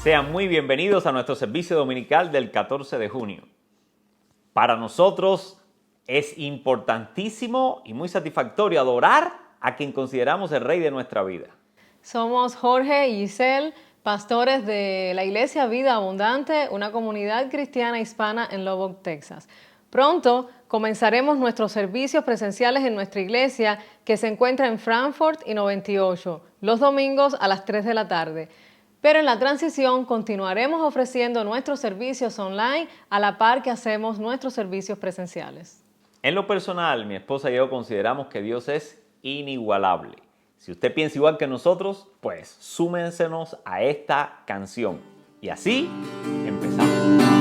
Sean muy bienvenidos a nuestro servicio dominical del 14 de junio. Para nosotros es importantísimo y muy satisfactorio adorar a quien consideramos el Rey de nuestra vida. Somos Jorge y Giselle, pastores de la Iglesia Vida Abundante, una comunidad cristiana hispana en Lubbock, Texas. Pronto comenzaremos nuestros servicios presenciales en nuestra iglesia que se encuentra en Frankfort y 98, los domingos a las 3 de la tarde. Pero en la transición continuaremos ofreciendo nuestros servicios online a la par que hacemos nuestros servicios presenciales. En lo personal, mi esposa y yo consideramos que Dios es inigualable. Si usted piensa igual que nosotros, pues súmensenos a esta canción. Y así empezamos.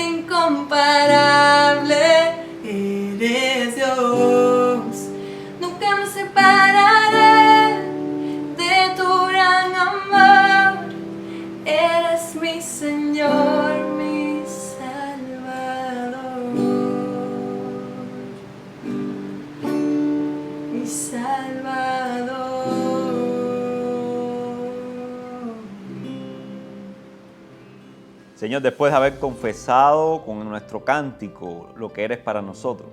incomparable, eres Dios. Nunca me separaré de tu gran amor. Eres mi Señor, mi Salvador, mi Salvador. Señor, después de haber confesado con nuestro cántico lo que eres para nosotros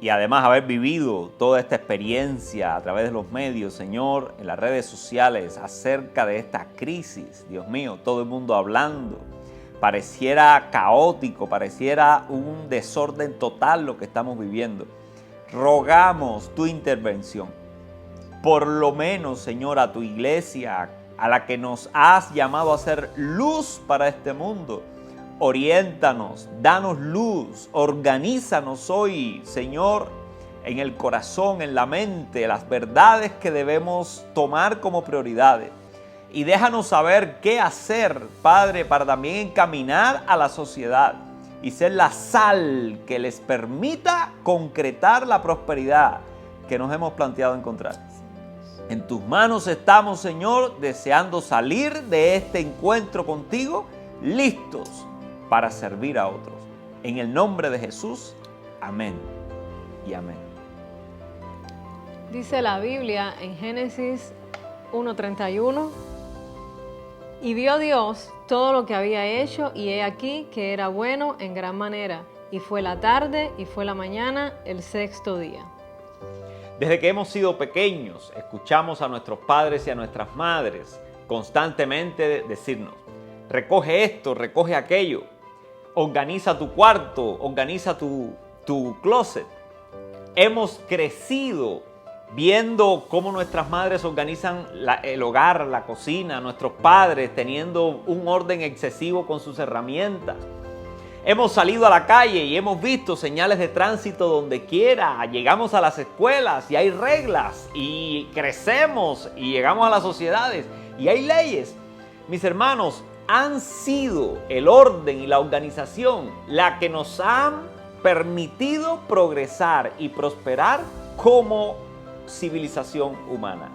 y además haber vivido toda esta experiencia a través de los medios, Señor, en las redes sociales acerca de esta crisis, Dios mío, todo el mundo hablando, pareciera caótico, pareciera un desorden total lo que estamos viviendo. Rogamos tu intervención, por lo menos, Señor, a tu iglesia, a la que nos has llamado a ser luz para este mundo. Oriéntanos, danos luz, organízanos hoy, Señor, en el corazón, en la mente, las verdades que debemos tomar como prioridades. Y déjanos saber qué hacer, Padre, para también encaminar a la sociedad y ser la sal que les permita concretar la prosperidad que nos hemos planteado encontrar. En tus manos estamos, Señor, deseando salir de este encuentro contigo, listos para servir a otros. En el nombre de Jesús, amén y amén. Dice la Biblia en Génesis 1:31, y vio Dios todo lo que había hecho, y he aquí que era bueno en gran manera. Y fue la tarde y fue la mañana, el sexto día. Desde que hemos sido pequeños, escuchamos a nuestros padres y a nuestras madres constantemente decirnos: recoge esto, recoge aquello, organiza tu cuarto, organiza tu closet. Hemos crecido viendo cómo nuestras madres organizan el hogar, la cocina, nuestros padres teniendo un orden excesivo con sus herramientas. Hemos salido a la calle y hemos visto señales de tránsito donde quiera. Llegamos a las escuelas y hay reglas, y crecemos y llegamos a las sociedades y hay leyes. Mis hermanos, han sido el orden y la organización la que nos han permitido progresar y prosperar como civilización humana.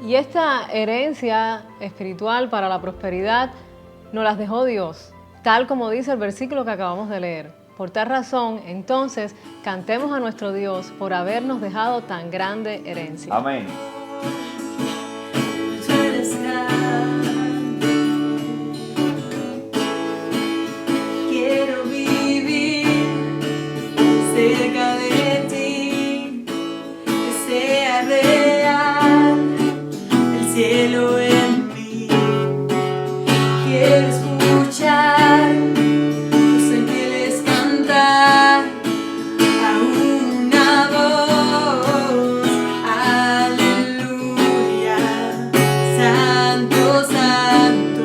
Y esta herencia espiritual para la prosperidad nos las dejó Dios, tal como dice el versículo que acabamos de leer. Por tal razón, entonces, cantemos a nuestro Dios por habernos dejado tan grande herencia. Amén. Tú eres grande. Quiero vivir cerca de ti, que sea real el cielo en mí. Quiero escuchar los ángeles cantar a una voz. Aleluya, santo, santo,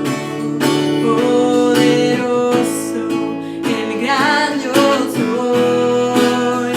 poderoso, el gran yo soy.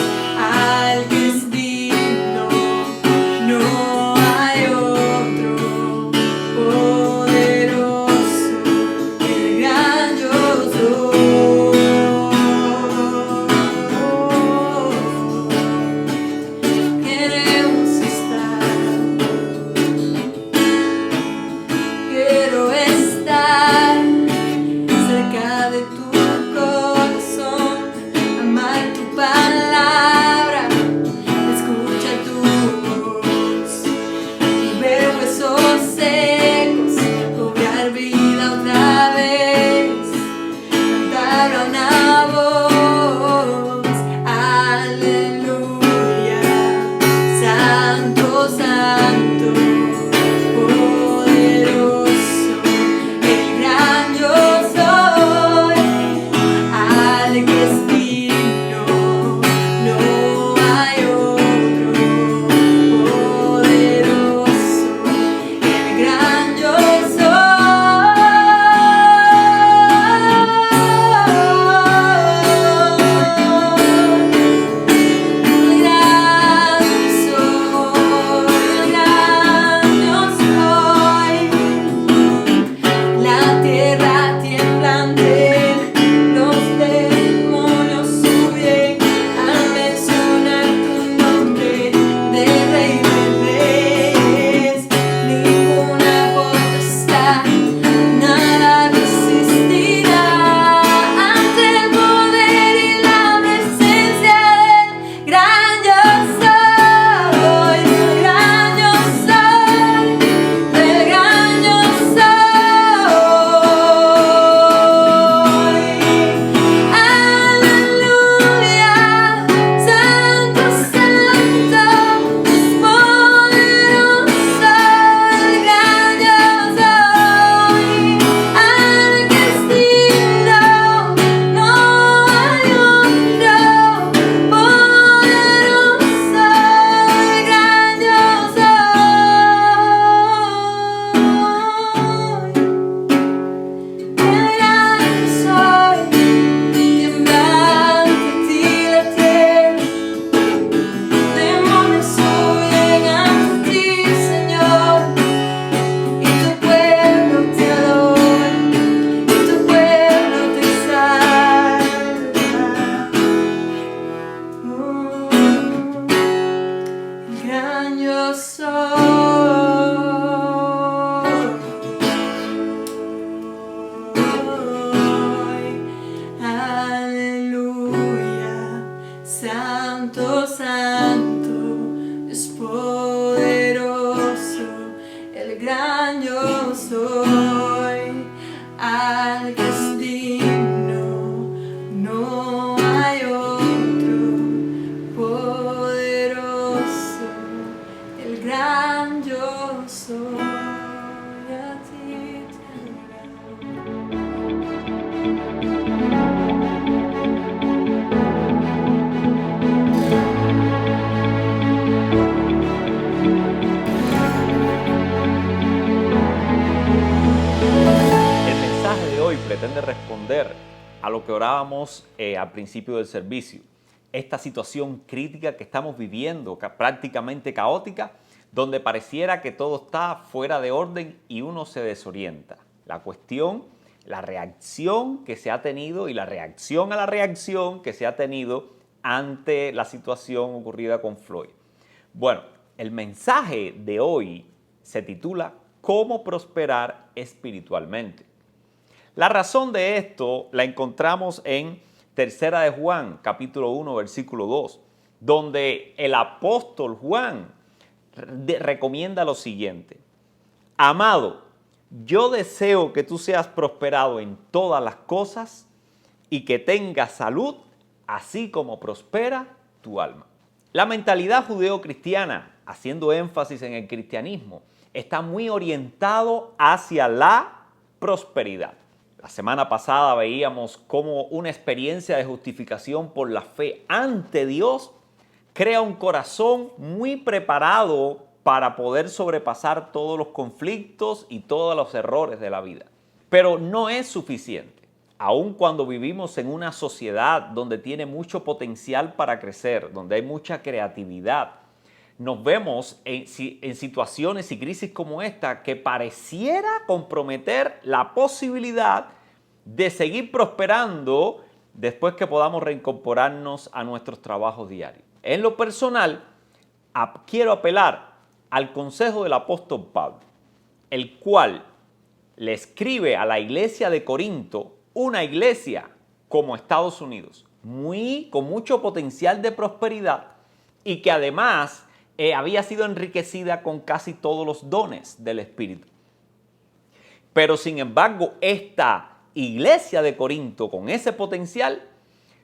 pretende responder a lo que orábamos al principio del servicio. Esta situación crítica que estamos viviendo, prácticamente caótica, donde pareciera que todo está fuera de orden y uno se desorienta. La cuestión, la reacción que se ha tenido y la reacción a la reacción que se ha tenido ante la situación ocurrida con Floyd. Bueno, el mensaje de hoy se titula ¿Cómo prosperar espiritualmente? La razón de esto la encontramos en 3 de Juan, capítulo 1, versículo 2, donde el apóstol Juan recomienda lo siguiente: amado, yo deseo que tú seas prosperado en todas las cosas y que tengas salud, así como prospera tu alma. La mentalidad judeo-cristiana, haciendo énfasis en el cristianismo, está muy orientado hacia la prosperidad. La semana pasada veíamos cómo una experiencia de justificación por la fe ante Dios crea un corazón muy preparado para poder sobrepasar todos los conflictos y todos los errores de la vida. Pero no es suficiente. Aun cuando vivimos en una sociedad donde tiene mucho potencial para crecer, donde hay mucha creatividad, nos vemos en situaciones y crisis como esta que pareciera comprometer la posibilidad de seguir prosperando después que podamos reincorporarnos a nuestros trabajos diarios. En lo personal, quiero apelar al consejo del apóstol Pablo, el cual le escribe a la iglesia de Corinto, una iglesia como Estados Unidos, con mucho potencial de prosperidad y que además había sido enriquecida con casi todos los dones del Espíritu. Pero sin embargo, esta iglesia de Corinto con ese potencial,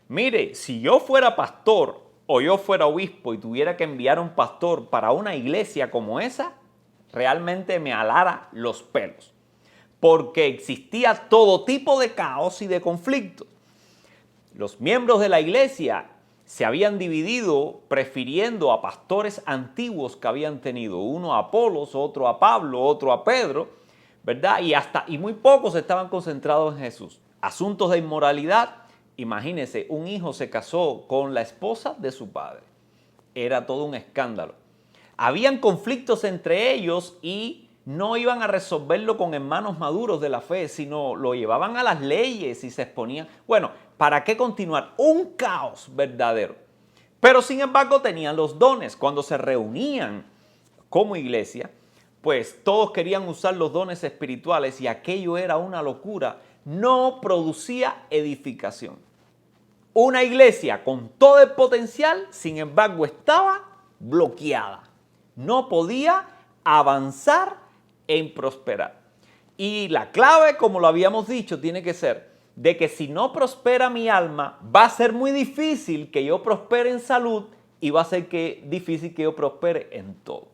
mire, si yo fuera pastor o yo fuera obispo y tuviera que enviar un pastor para una iglesia como esa, realmente me alara los pelos, porque existía todo tipo de caos y de conflicto. Los miembros de la iglesia se habían dividido prefiriendo a pastores antiguos que habían tenido, uno a Apolos, otro a Pablo, otro a Pedro, ¿verdad? Y muy pocos estaban concentrados en Jesús. Asuntos de inmoralidad, imagínense, un hijo se casó con la esposa de su padre. Era todo un escándalo. Habían conflictos entre ellos y no iban a resolverlo con hermanos maduros de la fe, sino lo llevaban a las leyes y se exponían. Bueno, ¿para qué continuar? Un caos verdadero. Pero sin embargo tenían los dones. Cuando se reunían como iglesia, pues todos querían usar los dones espirituales y aquello era una locura. No producía edificación. Una iglesia con todo el potencial, sin embargo, estaba bloqueada. No podía avanzar en prosperar. Y la clave, como lo habíamos dicho, tiene que ser de que si no prospera mi alma, va a ser muy difícil que yo prospere en salud y va a ser difícil que yo prospere en todo.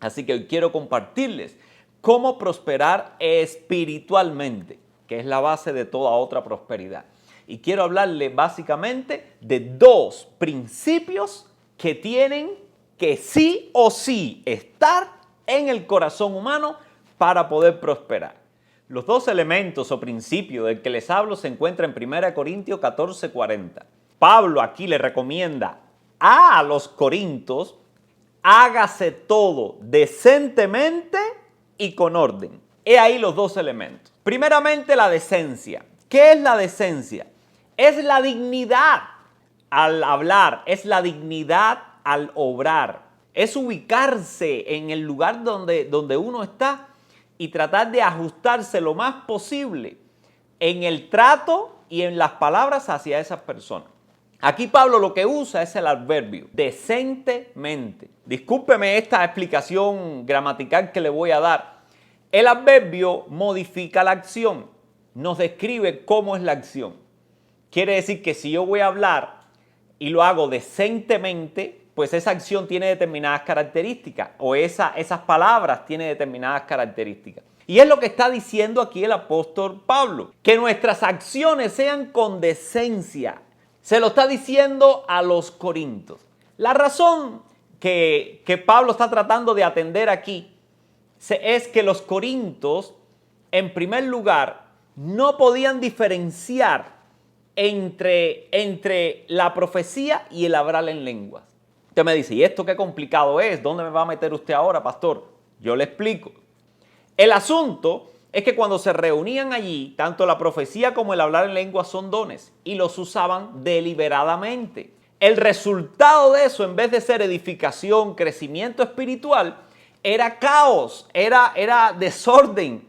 Así que hoy quiero compartirles cómo prosperar espiritualmente, que es la base de toda otra prosperidad. Y quiero hablarle básicamente de 2 principios que tienen que sí o sí estar en el corazón humano para poder prosperar. Los 2 elementos o principios del que les hablo se encuentran en 1 Corintios 14:40. Pablo aquí le recomienda a los corintios: hágase todo decentemente y con orden. He ahí los 2 elementos. Primeramente, la decencia. ¿Qué es la decencia? Es la dignidad al hablar, es la dignidad al obrar. Es ubicarse en el lugar donde uno está y tratar de ajustarse lo más posible en el trato y en las palabras hacia esas personas. Aquí Pablo lo que usa es el adverbio, decentemente. Discúlpeme esta explicación gramatical que le voy a dar. El adverbio modifica la acción, nos describe cómo es la acción. Quiere decir que si yo voy a hablar y lo hago decentemente, pues esa acción tiene determinadas características o esas palabras tienen determinadas características. Y es lo que está diciendo aquí el apóstol Pablo, que nuestras acciones sean con decencia. Se lo está diciendo a los corintios. La razón que Pablo está tratando de atender aquí es que los corintios, en primer lugar, no podían diferenciar entre la profecía y el hablar en lenguas. Usted me dice, ¿y esto qué complicado es? ¿Dónde me va a meter usted ahora, pastor? Yo le explico. El asunto es que cuando se reunían allí, tanto la profecía como el hablar en lenguas son dones y los usaban deliberadamente. El resultado de eso, en vez de ser edificación, crecimiento espiritual, era caos, era desorden.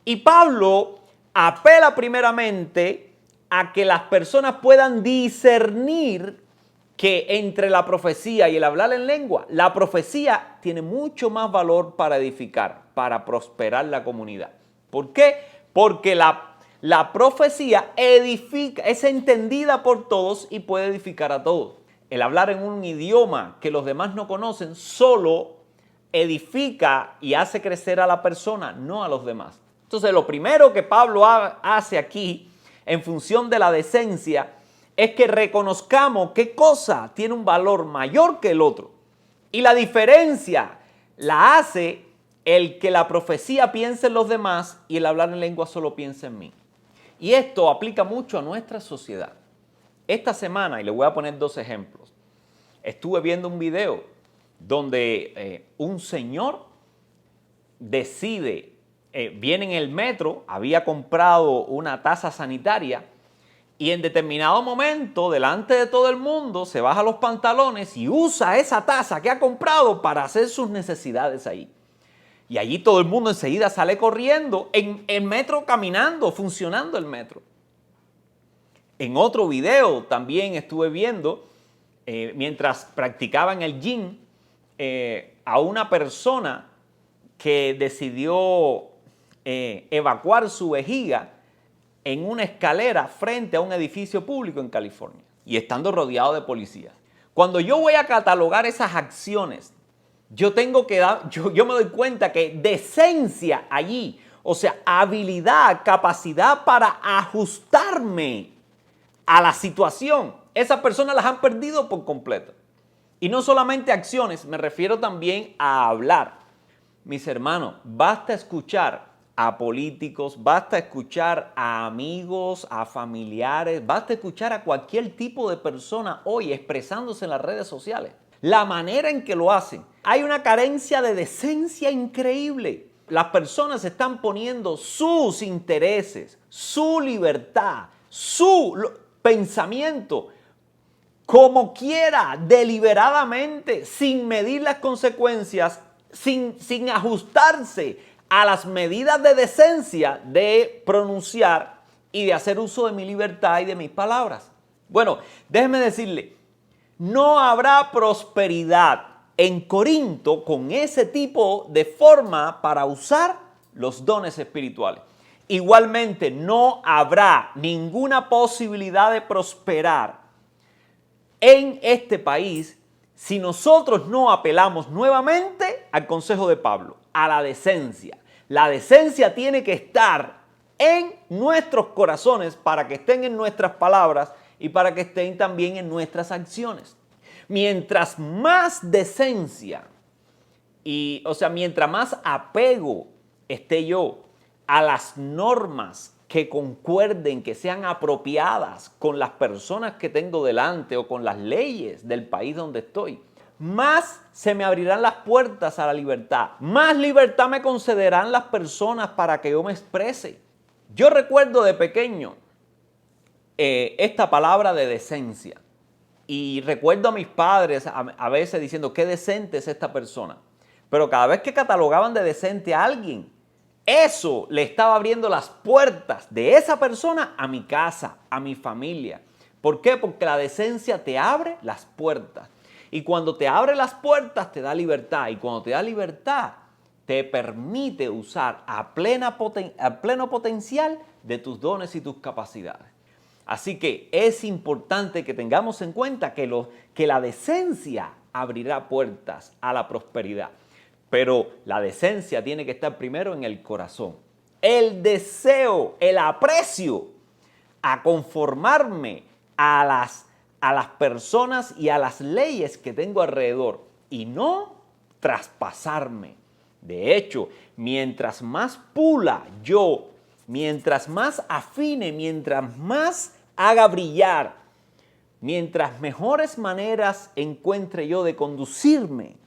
Y Pablo apela primeramente a que las personas puedan discernir que entre la profecía y el hablar en lengua, la profecía tiene mucho más valor para edificar, para prosperar la comunidad. ¿Por qué? Porque la profecía edifica, es entendida por todos y puede edificar a todos. El hablar en un idioma que los demás no conocen solo edifica y hace crecer a la persona, no a los demás. Entonces, lo primero que Pablo hace aquí, en función de la decencia, es que reconozcamos qué cosa tiene un valor mayor que el otro. Y la diferencia la hace el que la profecía piense en los demás y el hablar en lengua solo piense en mí. Y esto aplica mucho a nuestra sociedad. Esta semana, y le voy a poner 2 ejemplos, estuve viendo un video donde un señor decide, viene en el metro, había comprado una taza sanitaria y en determinado momento, delante de todo el mundo, se baja los pantalones y usa esa taza que ha comprado para hacer sus necesidades ahí. Y allí todo el mundo enseguida sale corriendo, en el metro caminando, funcionando el metro. En otro video también estuve viendo, mientras practicaba en el gym, a una persona que decidió evacuar su vejiga en una escalera frente a un edificio público en California y estando rodeado de policías. Cuando yo voy a catalogar esas acciones, yo me doy cuenta que decencia allí, o sea, habilidad, capacidad para ajustarme a la situación, esas personas las han perdido por completo. Y no solamente acciones, me refiero también a hablar. Mis hermanos, basta escuchar a políticos, basta escuchar a amigos, a familiares, basta escuchar a cualquier tipo de persona hoy expresándose en las redes sociales. La manera en que lo hacen, hay una carencia de decencia increíble. Las personas están poniendo sus intereses, su libertad, su pensamiento, como quiera, deliberadamente, sin medir las consecuencias, sin ajustarse a las medidas de decencia de pronunciar y de hacer uso de mi libertad y de mis palabras. Bueno, déjeme decirle, no habrá prosperidad en Corinto con ese tipo de forma para usar los dones espirituales. Igualmente, no habrá ninguna posibilidad de prosperar en este país si nosotros no apelamos nuevamente al consejo de Pablo, a la decencia. La decencia tiene que estar en nuestros corazones para que estén en nuestras palabras y para que estén también en nuestras acciones. Mientras más decencia mientras más apego esté yo a las normas que concuerden, que sean apropiadas con las personas que tengo delante o con las leyes del país donde estoy, más se me abrirán las puertas a la libertad, más libertad me concederán las personas para que yo me exprese. Yo recuerdo de pequeño esta palabra de decencia y recuerdo a mis padres a veces diciendo qué decente es esta persona, pero cada vez que catalogaban de decente a alguien, eso le estaba abriendo las puertas de esa persona a mi casa, a mi familia. ¿Por qué? Porque la decencia te abre las puertas. Y cuando te abre las puertas te da libertad. Y cuando te da libertad te permite usar a pleno potencial de tus dones y tus capacidades. Así que es importante que tengamos en cuenta que la decencia abrirá puertas a la prosperidad. Pero la decencia tiene que estar primero en el corazón. El deseo, el aprecio a conformarme a las personas y a las leyes que tengo alrededor y no traspasarme. De hecho, mientras más pula yo mientras más afine, mientras más haga brillar, mientras mejores maneras encuentre yo de conducirme,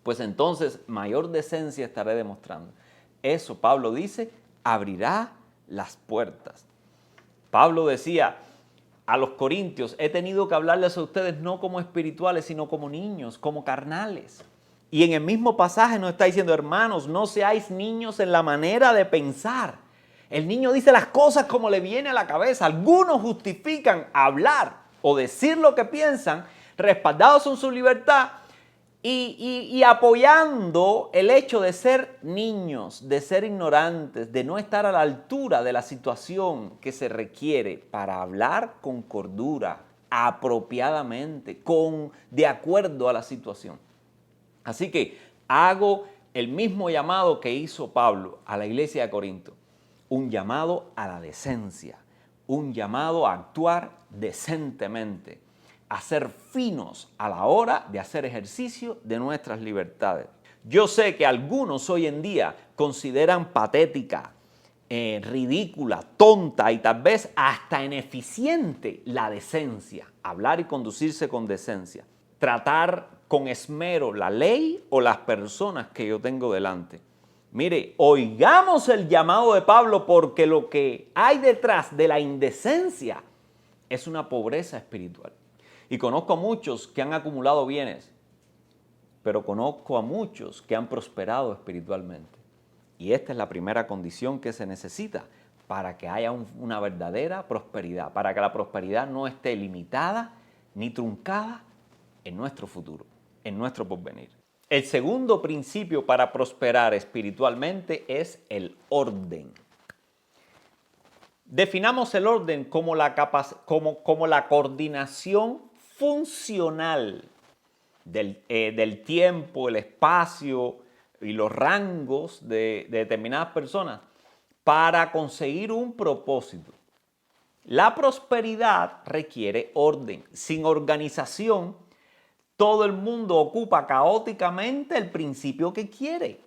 pues entonces mayor decencia estaré demostrando. Eso, Pablo dice, abrirá las puertas. Pablo decía a los corintios, he tenido que hablarles a ustedes no como espirituales, sino como niños, como carnales. Y en el mismo pasaje nos está diciendo, hermanos, no seáis niños en la manera de pensar. El niño dice las cosas como le viene a la cabeza. Algunos justifican hablar o decir lo que piensan, respaldados en su libertad y apoyando el hecho de ser niños, de ser ignorantes, de no estar a la altura de la situación que se requiere para hablar con cordura, apropiadamente, de acuerdo a la situación. Así que hago el mismo llamado que hizo Pablo a la iglesia de Corinto, un llamado a la decencia, un llamado a actuar decentemente, a ser finos a la hora de hacer ejercicio de nuestras libertades. Yo sé que algunos hoy en día consideran patética, ridícula, tonta y tal vez hasta ineficiente la decencia, hablar y conducirse con decencia, tratar con esmero la ley o las personas que yo tengo delante. Mire, oigamos el llamado de Pablo porque lo que hay detrás de la indecencia es una pobreza espiritual. Y conozco a muchos que han acumulado bienes, pero conozco a muchos que han prosperado espiritualmente. Y esta es la primera condición que se necesita para que haya una verdadera prosperidad, para que la prosperidad no esté limitada ni truncada en nuestro futuro, en nuestro porvenir. El segundo principio para prosperar espiritualmente es el orden. Definamos el orden como la coordinación funcional del tiempo, el espacio y los rangos de determinadas personas para conseguir un propósito. La prosperidad requiere orden. Sin organización, todo el mundo ocupa caóticamente el principio que quiere.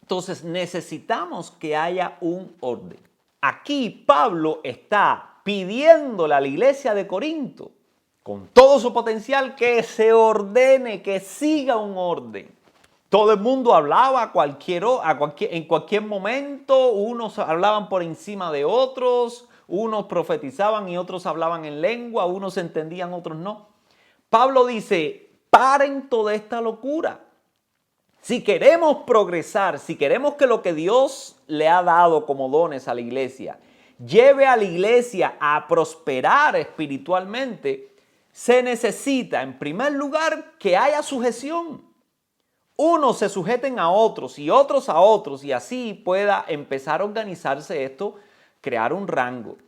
Entonces necesitamos que haya un orden. Aquí Pablo está pidiéndole a la iglesia de Corinto, con todo su potencial, que se ordene, que siga un orden. Todo el mundo hablaba en cualquier momento, unos hablaban por encima de otros, unos profetizaban y otros hablaban en lengua, unos entendían, otros no. Pablo dice, paren toda esta locura. Si queremos progresar, si queremos que lo que Dios le ha dado como dones a la iglesia lleve a la iglesia a prosperar espiritualmente, se necesita en primer lugar que haya sujeción. Unos se sujeten a otros y otros a otros y así pueda empezar a organizarse esto, crear un rango.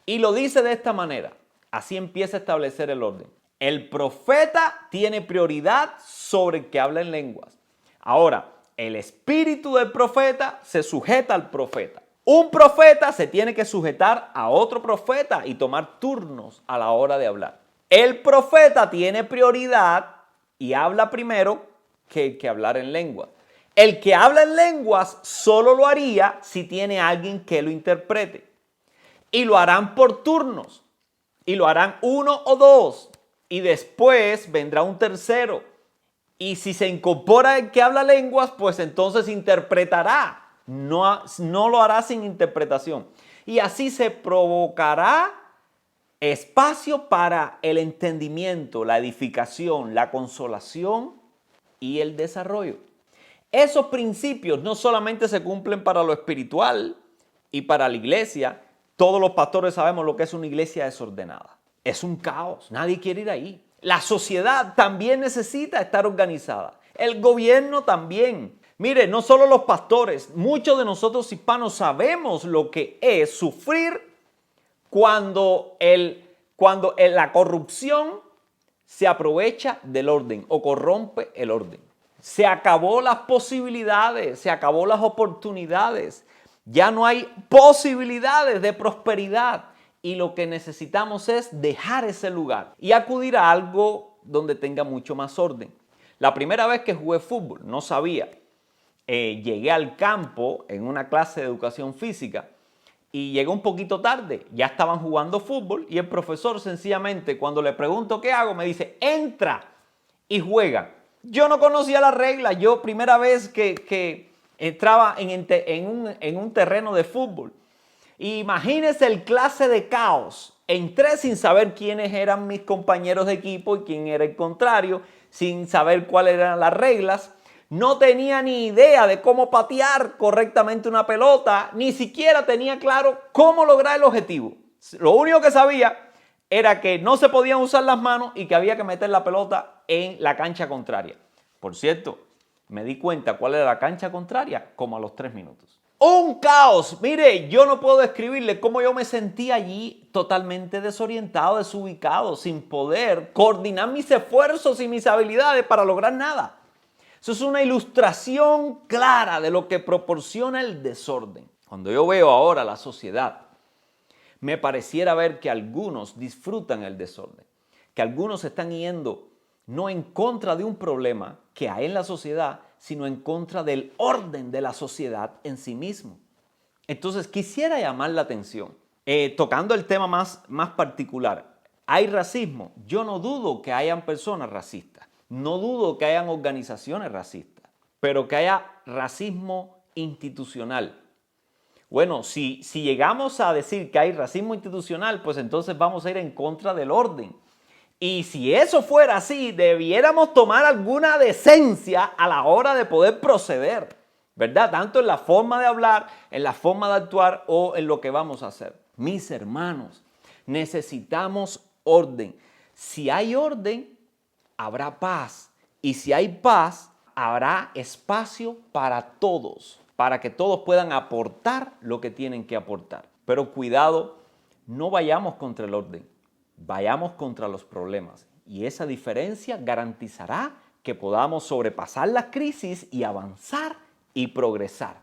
Y lo dice de esta manera, así empieza a establecer el orden. El profeta tiene prioridad sobre el que habla en lenguas. Ahora, el espíritu del profeta se sujeta al profeta. Un profeta se tiene que sujetar a otro profeta y tomar turnos a la hora de hablar. El profeta tiene prioridad y habla primero que el que hablar en lenguas. El que habla en lenguas solo lo haría si tiene alguien que lo interprete. Y lo harán por turnos. Y lo harán uno o dos. Y después vendrá un tercero. Y si se incorpora el que habla lenguas, pues entonces interpretará. No lo hará sin interpretación. Y así se provocará espacio para el entendimiento, la edificación, la consolación y el desarrollo. Esos principios no solamente se cumplen para lo espiritual y para la iglesia. Todos los pastores sabemos lo que es una iglesia desordenada. Es un caos, nadie quiere ir ahí. La sociedad también necesita estar organizada. El gobierno también. Mire, no solo los pastores, muchos de nosotros hispanos sabemos lo que es sufrir cuando la corrupción se aprovecha del orden o corrompe el orden. Se acabó las posibilidades, se acabó las oportunidades. Ya no hay posibilidades de prosperidad. Y lo que necesitamos es dejar ese lugar y acudir a algo donde tenga mucho más orden. La primera vez que jugué fútbol, no sabía. Llegué al campo en una clase de educación física y llegué un poquito tarde. Ya estaban jugando fútbol y el profesor sencillamente cuando le pregunto qué hago me dice, entra y juega. Yo no conocía las reglas, yo primera vez que entraba en un terreno de fútbol. Imagínense el clase de caos. Entré sin saber quiénes eran mis compañeros de equipo y quién era el contrario, sin saber cuáles eran las reglas. No tenía ni idea de cómo patear correctamente una pelota, ni siquiera tenía claro cómo lograr el objetivo. Lo único que sabía era que no se podían usar las manos y que había que meter la pelota en la cancha contraria. Por cierto, me di cuenta cuál era la cancha contraria como a los 3 minutos. ¡Un caos! Mire, yo no puedo describirle cómo yo me sentí allí totalmente desorientado, desubicado, sin poder coordinar mis esfuerzos y mis habilidades para lograr nada. Eso es una ilustración clara de lo que proporciona el desorden. Cuando yo veo ahora la sociedad, me pareciera ver que algunos disfrutan el desorden, que algunos están yendo no en contra de un problema que hay en la sociedad, sino en contra del orden de la sociedad en sí mismo. Entonces quisiera llamar la atención, tocando el tema más particular. ¿Hay racismo? Yo no dudo que hayan personas racistas, no dudo que hayan organizaciones racistas, pero que haya racismo institucional. Bueno, si llegamos a decir que hay racismo institucional, pues entonces vamos a ir en contra del orden. Y si eso fuera así, debiéramos tomar alguna decencia a la hora de poder proceder, ¿verdad? Tanto en la forma de hablar, en la forma de actuar o en lo que vamos a hacer. Mis hermanos, necesitamos orden. Si hay orden, habrá paz. Y si hay paz, habrá espacio para todos, para que todos puedan aportar lo que tienen que aportar. Pero cuidado, no vayamos contra el orden. Vayamos contra los problemas y esa diferencia garantizará que podamos sobrepasar la crisis y avanzar y progresar.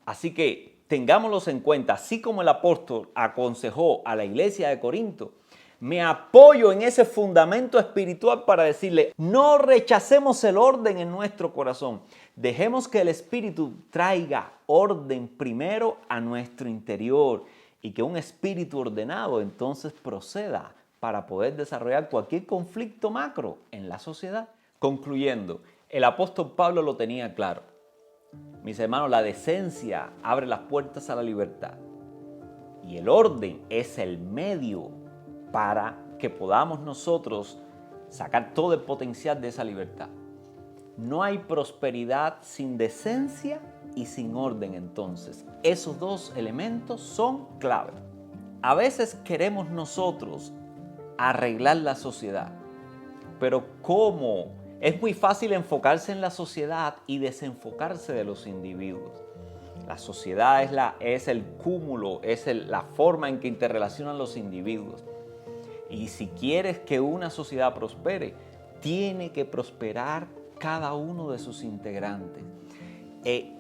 Así que tengámoslos en cuenta, así como el apóstol aconsejó a la iglesia de Corinto, me apoyo en ese fundamento espiritual para decirle, no rechacemos el orden en nuestro corazón. Dejemos que el Espíritu traiga orden primero a nuestro interior y que un espíritu ordenado entonces proceda para poder desarrollar cualquier conflicto macro en la sociedad. Concluyendo, el apóstol Pablo lo tenía claro. Mis hermanos, la decencia abre las puertas a la libertad y el orden es el medio para que podamos nosotros sacar todo el potencial de esa libertad. No hay prosperidad sin decencia y sin orden entonces. Esos dos elementos son clave. A veces queremos nosotros arreglar la sociedad, pero ¿cómo? Es muy fácil enfocarse en la sociedad y desenfocarse de los individuos. La sociedad es el cúmulo, es la forma en que interrelacionan los individuos. Y si quieres que una sociedad prospere, tiene que prosperar cada uno de sus integrantes.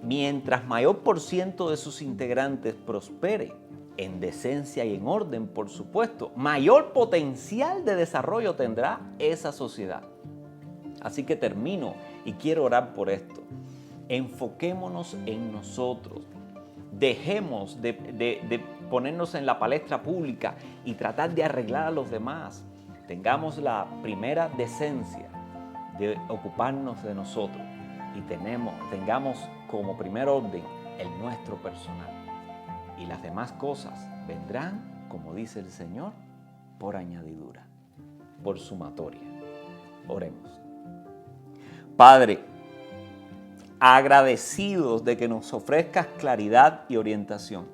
Mientras mayor % de sus integrantes prospere, en decencia y en orden, por supuesto, mayor potencial de desarrollo tendrá esa sociedad. Así que termino y quiero orar por esto. Enfoquémonos en nosotros. Dejemos de ponernos en la palestra pública y tratar de arreglar a los demás. Tengamos la primera decencia de ocuparnos de nosotros y tengamos como primer orden el nuestro personal. Y las demás cosas vendrán, como dice el Señor, por añadidura, por sumatoria. Oremos. Padre, agradecidos de que nos ofrezcas claridad y orientación.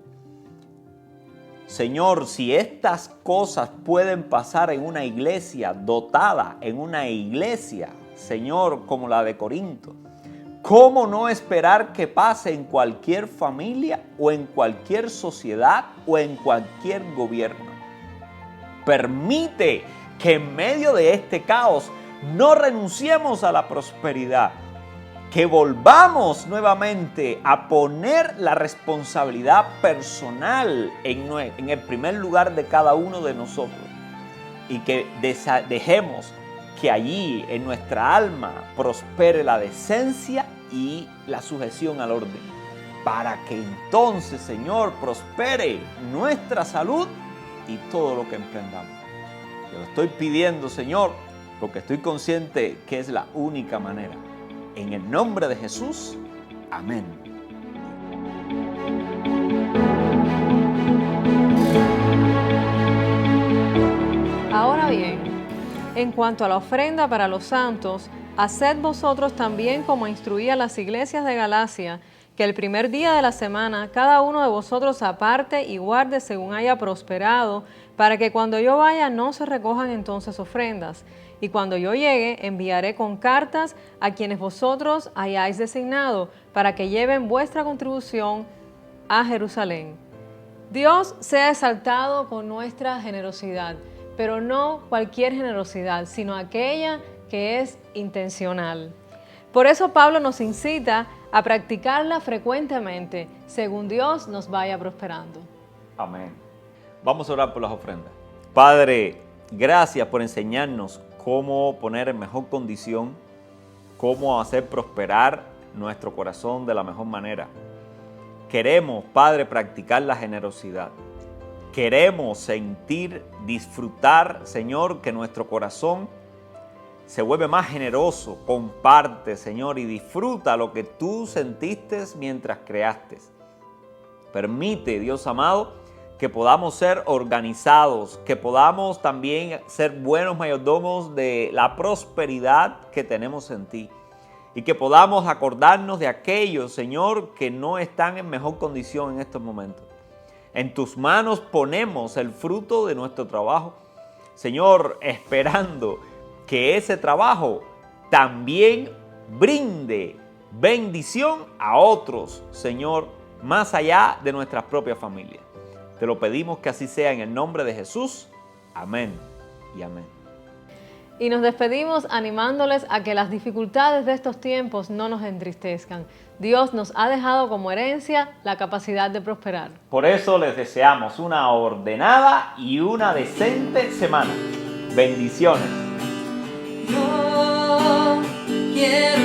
Señor, si estas cosas pueden pasar en una iglesia dotada, en una iglesia, Señor, como la de Corinto, ¿cómo no esperar que pase en cualquier familia o en cualquier sociedad o en cualquier gobierno? Permite que en medio de este caos no renunciemos a la prosperidad, que volvamos nuevamente a poner la responsabilidad personal en el primer lugar de cada uno de nosotros y que dejemos que allí en nuestra alma prospere la decencia y la sujeción al orden. para que entonces, Señor, prospere nuestra salud y todo lo que emprendamos. Te lo estoy pidiendo, Señor, porque estoy consciente que es la única manera. En el nombre de Jesús, amén. Ahora bien, en cuanto a la ofrenda para los santos, haced vosotros también como instruía las iglesias de Galacia, que el primer día de la semana cada uno de vosotros aparte y guarde según haya prosperado, para que cuando yo vaya no se recojan entonces ofrendas. Y cuando yo llegue, enviaré con cartas a quienes vosotros hayáis designado, para que lleven vuestra contribución a Jerusalén. Dios sea exaltado con nuestra generosidad, pero no cualquier generosidad, sino aquella que es intencional. Por eso Pablo nos incita a practicarla frecuentemente, según Dios nos vaya prosperando. Amén. Vamos a orar por las ofrendas. Padre, gracias por enseñarnos cómo poner en mejor condición, cómo hacer prosperar nuestro corazón de la mejor manera. Queremos, Padre, practicar la generosidad. Queremos sentir, disfrutar, Señor, que nuestro corazón se vuelve más generoso. Comparte, Señor, y disfruta lo que tú sentiste mientras creaste. Permite, Dios amado, que podamos ser organizados, que podamos también ser buenos mayordomos de la prosperidad que tenemos en ti. Y que podamos acordarnos de aquellos, Señor, que no están en mejor condición en estos momentos. En tus manos ponemos el fruto de nuestro trabajo, Señor, esperando que ese trabajo también brinde bendición a otros, Señor, más allá de nuestras propias familias. Te lo pedimos que así sea en el nombre de Jesús. Amén y amén. Y nos despedimos animándoles a que las dificultades de estos tiempos no nos entristezcan. Dios nos ha dejado como herencia la capacidad de prosperar. Por eso les deseamos una ordenada y una decente semana. Bendiciones. Yo quiero